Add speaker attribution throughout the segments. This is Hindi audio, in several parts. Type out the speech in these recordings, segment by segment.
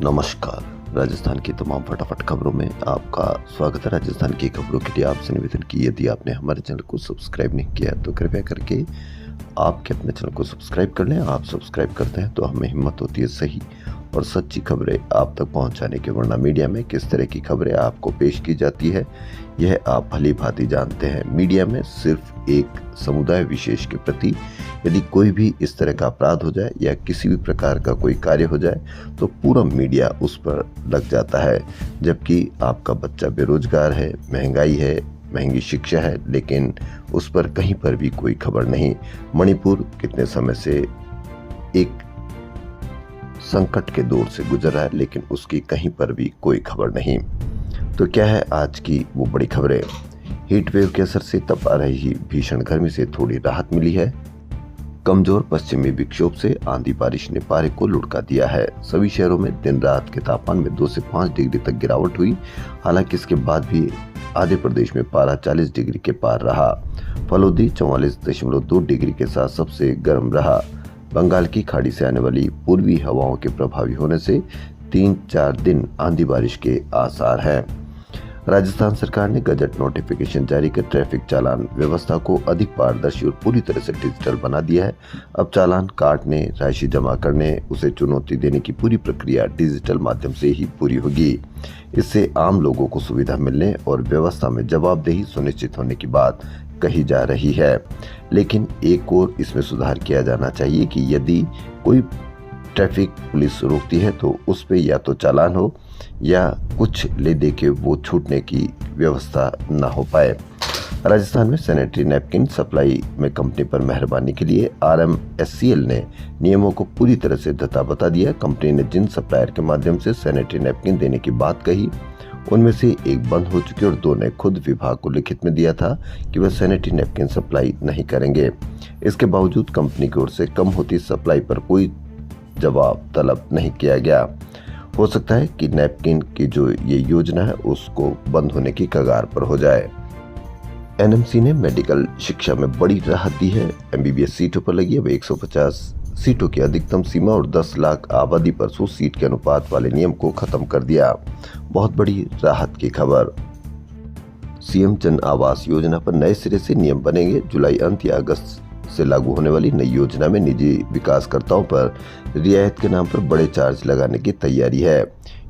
Speaker 1: नमस्कार। राजस्थान की तमाम फटाफट खबरों में आपका स्वागत है। राजस्थान की खबरों के लिए आपसे निवेदन की यदि आपने हमारे चैनल को सब्सक्राइब नहीं किया तो कृपया करके आपके अपने चैनल को सब्सक्राइब कर लें। आप सब्सक्राइब करते हैं तो हमें हिम्मत होती है सही और सच्ची खबरें आप तक पहुंचाने के, वरना मीडिया में किस तरह की खबरें आपको पेश की जाती है यह आप भली भांति जानते हैं। मीडिया में सिर्फ एक समुदाय विशेष के प्रति यदि कोई भी इस तरह का अपराध हो जाए या किसी भी प्रकार का कोई कार्य हो जाए तो पूरा मीडिया उस पर लग जाता है। जबकि आपका बच्चा बेरोजगार है, महंगाई है, महंगी शिक्षा है, लेकिन उस पर कहीं पर भी कोई खबर नहीं। मणिपुर कितने समय से एक संकट के दौर से गुजर रहा है, लेकिन उसकी कहीं पर भी कोई खबर नहीं। तो क्या है आज की वो बड़ी खबरें? हीट वेव के असर से तप आ रही भीषण गर्मी से थोड़ी राहत मिली है। कमजोर पश्चिमी विक्षोभ से आंधी बारिश ने पारे को लुढ़का दिया है। सभी शहरों में दिन रात के तापमान में 2 से 5 डिग्री तक गिरावट हुई। हालांकि इसके बाद भी आधे प्रदेश में पारा 40 डिग्री के पार रहा। फलोदी 44.2 डिग्री के साथ सबसे गर्म रहा। बंगाल की खाड़ी से आने वाली पूर्वी हवाओं के प्रभावी होने से 3-4 दिन आंधी बारिश के आसार हैं। राजस्थान सरकार ने गजट नोटिफिकेशन जारी कर ट्रैफिक चालान व्यवस्था को अधिक पारदर्शी और पूरी तरह से डिजिटल बना दिया है। अब चालान काटने, राशि जमा करने, उसे चुनौती देने की पूरी प्रक्रिया डिजिटल माध्यम से ही पूरी होगी। इससे आम लोगों को सुविधा मिलने और व्यवस्था में जवाबदेही सुनिश्चित होने की बात कही जा रही है। लेकिन एक और इसमें सुधार किया जाना चाहिए कि यदि कोई ट्रैफिक पुलिस रोकती है तो उस पे या तो चालान हो या कुछ ले दे के वो छूटने की व्यवस्था ना हो पाए। राजस्थान में सैनिटरी नैपकिन सप्लाई में कंपनी पर मेहरबानी के लिए RMSCL ने नियमों को पूरी तरह से धता बता दिया। कंपनी ने जिन सप्लायर के माध्यम से सैनिटरी नैपकिन देने की बात कही उनमें से एक बंद हो चुके और 2 ने खुद विभाग को लिखित में दिया था कि वह सैनिटरी नैपकिन सप्लाई नहीं करेंगे। इसके बावजूद कंपनी की ओर से कम होती सप्लाई पर कोई जवाब तलब नहीं किया गया। हो सकता है कि नैपकिन की जो ये योजना है उसको बंद होने की कगार पर हो जाए। NMC ने मेडिकल शिक्षा में बड़ी राहत दी है। MBBS सीटों पर लगी अब 150 सीटों की अधिकतम सीमा और 10 लाख आबादी पर 100 सीट के अनुपात वाले नियम को खत्म कर दिया। बहुत बड़ी राहत की खबर। CM जन आवास योजना पर नए सिरे से नियम बनेंगे। जुलाई अंत या अगस्त से लागू होने वाली नई योजना में निजी विकासकर्ताओं पर रियायत के नाम पर बड़े चार्ज लगाने की तैयारी है।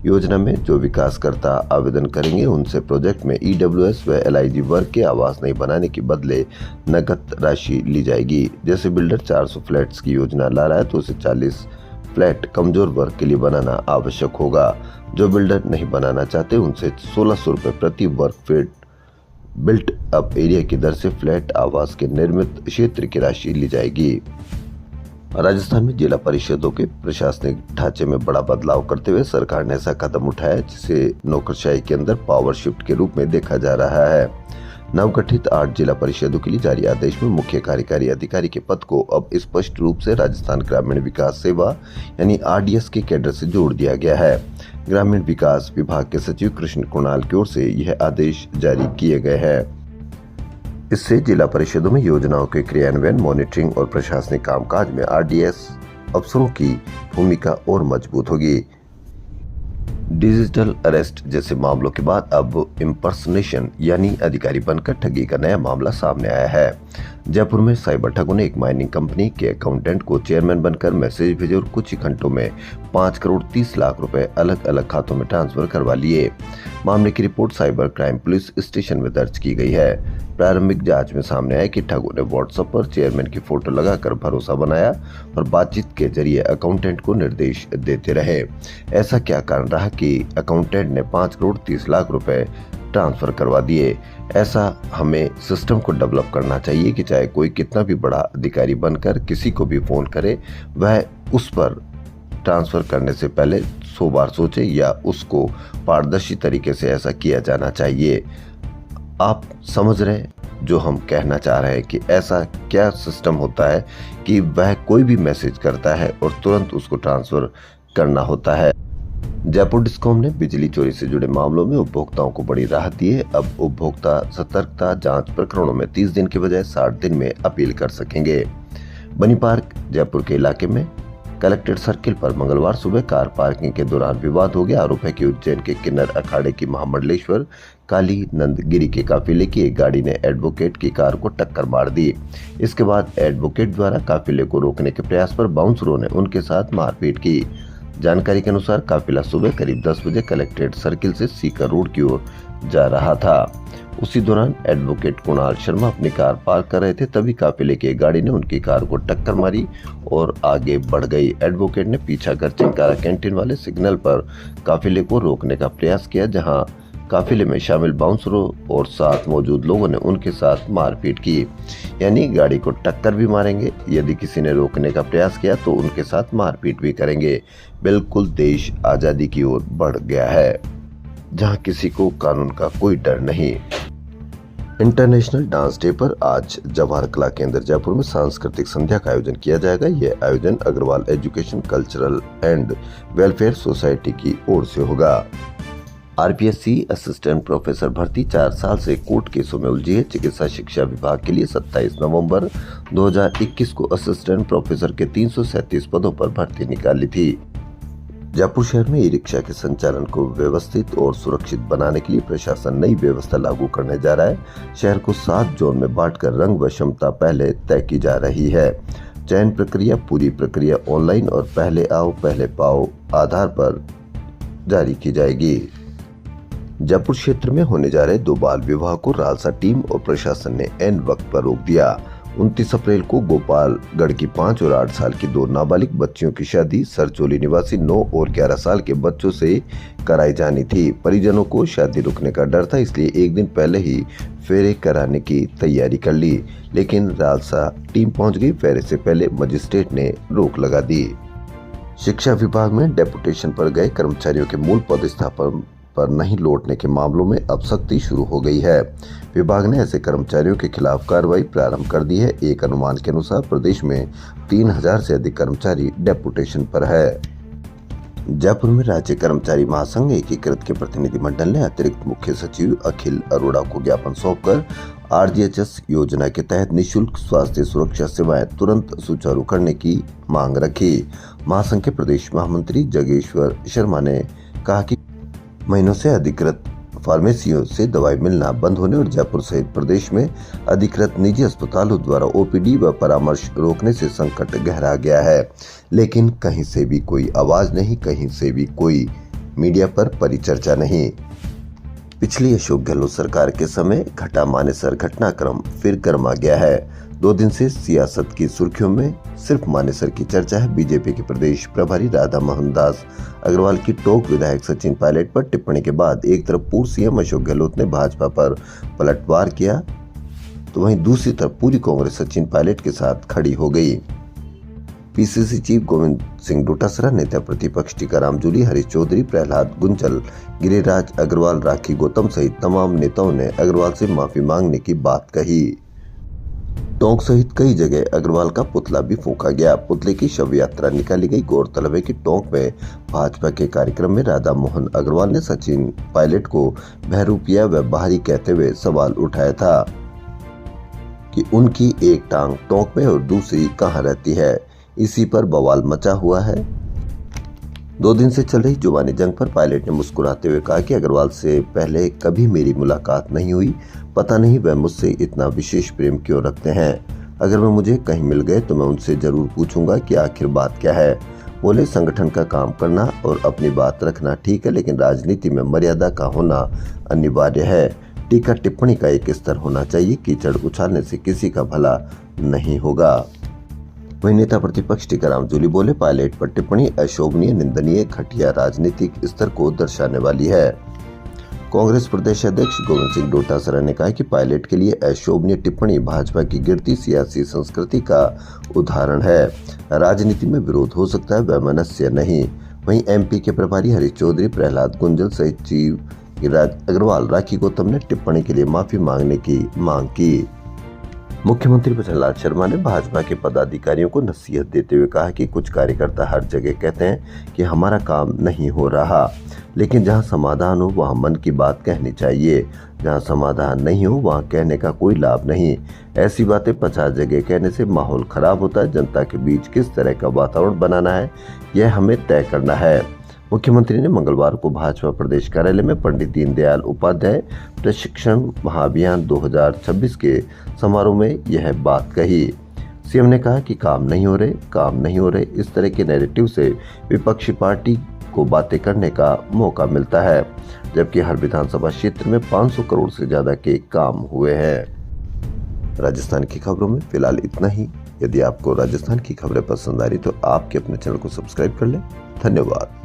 Speaker 1: योजना में जो विकासकर्ता आवेदन करेंगे उनसे प्रोजेक्ट में EWS व LIG वर्ग के आवास नहीं बनाने के बदले नकद राशि ली जाएगी। जैसे बिल्डर 400 फ्लैट्स की योजना ला रहा है तो उसे 40 फ्लैट कमजोर वर्ग के लिए बनाना आवश्यक होगा। जो बिल्डर नहीं बनाना चाहते उनसे 1600 रुपये प्रति वर्ग फीट बिल्ट अप एरिया की दर से फ्लैट आवास के निर्मित क्षेत्र की राशि ली जाएगी। राजस्थान में जिला परिषदों के प्रशासनिक ढांचे में बड़ा बदलाव करते हुए सरकार ने ऐसा कदम उठाया जिसे नौकरशाही के अंदर पावर शिफ्ट के रूप में देखा जा रहा है। नवगठित 8 जिला परिषदों के लिए जारी आदेश में मुख्य कार्यकारी अधिकारी के पद को अब स्पष्ट रूप से राजस्थान ग्रामीण विकास सेवा यानी RDS के कैडर से जोड़ दिया गया है। ग्रामीण विकास विभाग के सचिव कृष्ण कुणाल की ओर से यह आदेश जारी किए गए हैं। इससे जिला परिषदों में योजनाओं के क्रियान्वयन, मॉनिटरिंग और प्रशासनिक कामकाज में RDS अफसरों की भूमिका और मजबूत होगी। डिजिटल अरेस्ट जैसे मामलों के बाद अब इम्पर्सनेशन यानी अधिकारी बनकर ठगी का नया मामला सामने आया है। जयपुर में साइबर ठगों ने एक माइनिंग कंपनी के अकाउंटेंट को चेयरमैन बनकर मैसेज भेजे और कुछ ही घंटों में 5 करोड़ 30 लाख रुपए अलग अलग खातों में ट्रांसफर करवा लिए। मामले की report cyber crime police station में दर्ज की गई है। प्रारंभिक जांच में सामने आया कि ठगों ने व्हाट्सएप पर चेयरमैन की फोटो लगाकर भरोसा बनाया और बातचीत के जरिए अकाउंटेंट को निर्देश देते रहे। ऐसा क्या कारण रहा कि अकाउंटेंट ने 5 करोड़ 30 लाख रुपए ट्रांसफर करवा दिए? ऐसा हमें सिस्टम को डेवलप करना चाहिए कि चाहे कोई कितना भी बड़ा अधिकारी बनकर किसी को भी फोन करे, वह उस पर ट्रांसफर करने से पहले 100 बार सोचे या उसको पारदर्शी तरीके से ऐसा किया जाना चाहिए। आप समझ रहे हैं जो हम कहना चाह रहे हैं कि ऐसा क्या सिस्टम होता है कि वह कोई भी मैसेज करता है और तुरंत उसको ट्रांसफर करना होता है। जयपुर डिस्कॉम ने बिजली चोरी से जुड़े मामलों में उपभोक्ताओं को बड़ी राहत दी है। अब उपभोक्ता सतर्कता जांच प्रकरणों में 30 दिन के बजाय 60 दिन में अपील कर सकेंगे। बनी पार्क जयपुर के इलाके में कलेक्ट्रेट सर्किल पर मंगलवार सुबह कार पार्किंग के दौरान विवाद हो गया। आरोप है कि उज्जैन के किन्नर अखाड़े की महामंडलेश्वर काली नंदगिरी के काफिले की एक गाड़ी ने एडवोकेट की कार को टक्कर मार दी। इसके बाद एडवोकेट द्वारा काफिले को रोकने के प्रयास पर बाउंसरों ने उनके साथ मारपीट की। जानकारी के अनुसार काफिला सुबह करीब 10 बजे कलेक्ट्रेट सर्किल से सीकर रोड की ओर जा रहा था। उसी दौरान एडवोकेट कुणाल शर्मा अपनी कार पार्क कर रहे थे, तभी काफिले की गाड़ी ने उनकी कार को टक्कर मारी और आगे बढ़ गई। एडवोकेट ने पीछा कर चिंकारा कैंटीन वाले सिग्नल पर काफिले को रोकने का प्रयास किया, जहां काफिले में शामिल बाउंसरों और साथ मौजूद लोगों ने उनके साथ मारपीट की। यानी गाड़ी को टक्कर भी मारेंगे, यदि किसी ने रोकने का प्रयास किया तो उनके साथ मारपीट भी करेंगे। बिल्कुल देश आजादी की ओर बढ़ गया है, जहां किसी को कानून का कोई डर नहीं। इंटरनेशनल डांस डे पर आज जवाहर कला केंद्र जयपुर में सांस्कृतिक संध्या का आयोजन किया जाएगा। यह आयोजन Agarwal education cultural and welfare society की ओर से होगा। आरपीएससी असिस्टेंट प्रोफेसर भर्ती 4 साल से कोर्ट केसों में उलझी है। चिकित्सा शिक्षा विभाग के लिए 27 नवंबर 2021 को असिस्टेंट प्रोफेसर के 337 पदों पर भर्ती निकाली थी। जयपुर शहर में ई रिक्शा के संचालन को व्यवस्थित और सुरक्षित बनाने के लिए प्रशासन नई व्यवस्था लागू करने जा रहा है। शहर को 7 जोन में बांटकर रंग व क्षमता पहले तय की जा रही है। चयन प्रक्रिया पूरी प्रक्रिया ऑनलाइन और पहले आओ पहले पाओ आधार पर जारी की जाएगी। जयपुर क्षेत्र में होने जा रहे 2 बाल विवाह को रालसा टीम और प्रशासन ने ऐन वक्त पर रोक दिया। 29 अप्रैल को गोपालगढ़ की 5 और 8 साल की 2 नाबालिग बच्चियों की शादी सरचोली निवासी 9 और 11 साल के बच्चों से कराई जानी थी। परिजनों को शादी रुकने का डर था, इसलिए एक दिन पहले ही फेरे कराने की तैयारी कर ली, लेकिन रालसा टीम पहुंच गई। फेरे से पहले मजिस्ट्रेट ने रोक लगा दी। शिक्षा विभाग में डेपुटेशन पर गए कर्मचारियों के मूल पदस्थापन पर नहीं लौटने के मामलों में अब सख्ती शुरू हो गई है। विभाग ने ऐसे कर्मचारियों के खिलाफ कार्रवाई प्रारंभ कर दी है। एक अनुमान के अनुसार प्रदेश में 3000 से अधिक कर्मचारी डेपुटेशन पर है। जयपुर में राज्य कर्मचारी महासंघ एकीकृत के प्रतिनिधिमंडल ने अतिरिक्त मुख्य सचिव अखिल अरोड़ा को ज्ञापन सौंपकर आरजीएचएस योजना के तहत निःशुल्क स्वास्थ्य सुरक्षा सेवाएं तुरंत सुचारू करने की मांग रखी। महासंघ के प्रदेश महामंत्री जगेश्वर शर्मा ने कहा कि महीनों से अधिकृत फार्मेसियों से दवाई मिलना बंद होने और जयपुर सहित प्रदेश में अधिकृत निजी अस्पतालों द्वारा ओपीडी व परामर्श रोकने से संकट गहरा गया है, लेकिन कहीं से भी कोई आवाज नहीं, कहीं से भी कोई मीडिया पर परिचर्चा नहीं। पिछली अशोक गहलोत सरकार के समय घटा मानेसर घटनाक्रम फिर गर्मा गया है। 2 दिन से सियासत की सुर्खियों में सिर्फ मानेसर की चर्चा है। बीजेपी के प्रदेश प्रभारी राधा मोहन दास अग्रवाल की टोंक विधायक सचिन पायलट पर टिप्पणी के बाद एक तरफ पूर्व सीएम अशोक गहलोत ने भाजपा पर पलटवार किया, तो वहीं दूसरी तरफ पूरी कांग्रेस सचिन पायलट के साथ खड़ी हो गई। पीसीसी चीफ गोविंद सिंह डोटासरा, नेता प्रतिपक्ष टीकाराम जूली, हरीश चौधरी, प्रहलाद गुंजल, गिरिराज अग्रवाल, राखी गौतम सहित तमाम नेताओं ने अग्रवाल से माफी मांगने की बात कही। टोंक सहित कई जगह अग्रवाल का पुतला भी फूंका गया। पुतले की शव यात्रा निकाली गई। गौरतलब है कि टोंक में भाजपा के कार्यक्रम में राधा मोहन अग्रवाल ने सचिन पायलट को बहरूपिया व बाहरी कहते हुए सवाल उठाया था कि उनकी एक टांग टोंक में और दूसरी कहां रहती है। इसी पर बवाल मचा हुआ है। 2 दिन से चल रही जुबानी जंग पर पायलट ने मुस्कुराते हुए कहा कि अग्रवाल से पहले कभी मेरी मुलाकात नहीं हुई, पता नहीं वह मुझसे इतना विशेष प्रेम क्यों रखते हैं। अगर वह मुझे कहीं मिल गए तो मैं उनसे जरूर पूछूंगा कि आखिर बात क्या है। बोले, संगठन का काम करना और अपनी बात रखना ठीक है, लेकिन राजनीति में मर्यादा का होना अनिवार्य है। टीका टिप्पणी का एक स्तर होना चाहिए। कीचड़ उछालने से किसी का भला नहीं होगा। वहीं नेता प्रतिपक्ष टीकाराम जूली बोले, पायलट पर टिप्पणी अशोभनीय, निंदनीय, घटिया राजनीतिक स्तर को दर्शाने वाली है। कांग्रेस प्रदेश अध्यक्ष गोविंद सिंह डोटासरा ने कहा कि पायलट के लिए अशोभनीय टिप्पणी भाजपा की गिरती सियासी संस्कृति का उदाहरण है। राजनीति में विरोध हो सकता है, वैमनस्य नहीं। वहीं एमपी के प्रभारी हरीश चौधरी, प्रहलाद गुंजल सहित चीफ गिरिराज अग्रवाल, राखी गौतम ने टिप्पणी के लिए माफी मांगने की मांग की। मुख्यमंत्री प्रहलाद शर्मा ने भाजपा के पदाधिकारियों को नसीहत देते हुए कहा कि कुछ कार्यकर्ता हर जगह कहते हैं कि हमारा काम नहीं हो रहा, लेकिन जहां समाधान हो वहां मन की बात कहनी चाहिए। जहां समाधान नहीं हो वहां कहने का कोई लाभ नहीं। ऐसी बातें 50 जगह कहने से माहौल खराब होता है। जनता के बीच किस तरह का वातावरण बनाना है, यह हमें तय करना है। मुख्यमंत्री ने मंगलवार को भाजपा प्रदेश कार्यालय में पंडित दीनदयाल उपाध्याय प्रशिक्षण महाअभियान 2026 के समारोह में यह बात कही। सीएम ने कहा कि काम नहीं हो रहे इस तरह के नैरेटिव से विपक्षी पार्टी को बातें करने का मौका मिलता है, जबकि हर विधानसभा क्षेत्र में 500 करोड़ से ज्यादा के काम हुए हैं। राजस्थान की खबरों में फिलहाल इतना ही। यदि आपको राजस्थान की खबरें पसंद आ रही तो आपके अपने चैनल को सब्सक्राइब कर लें। धन्यवाद।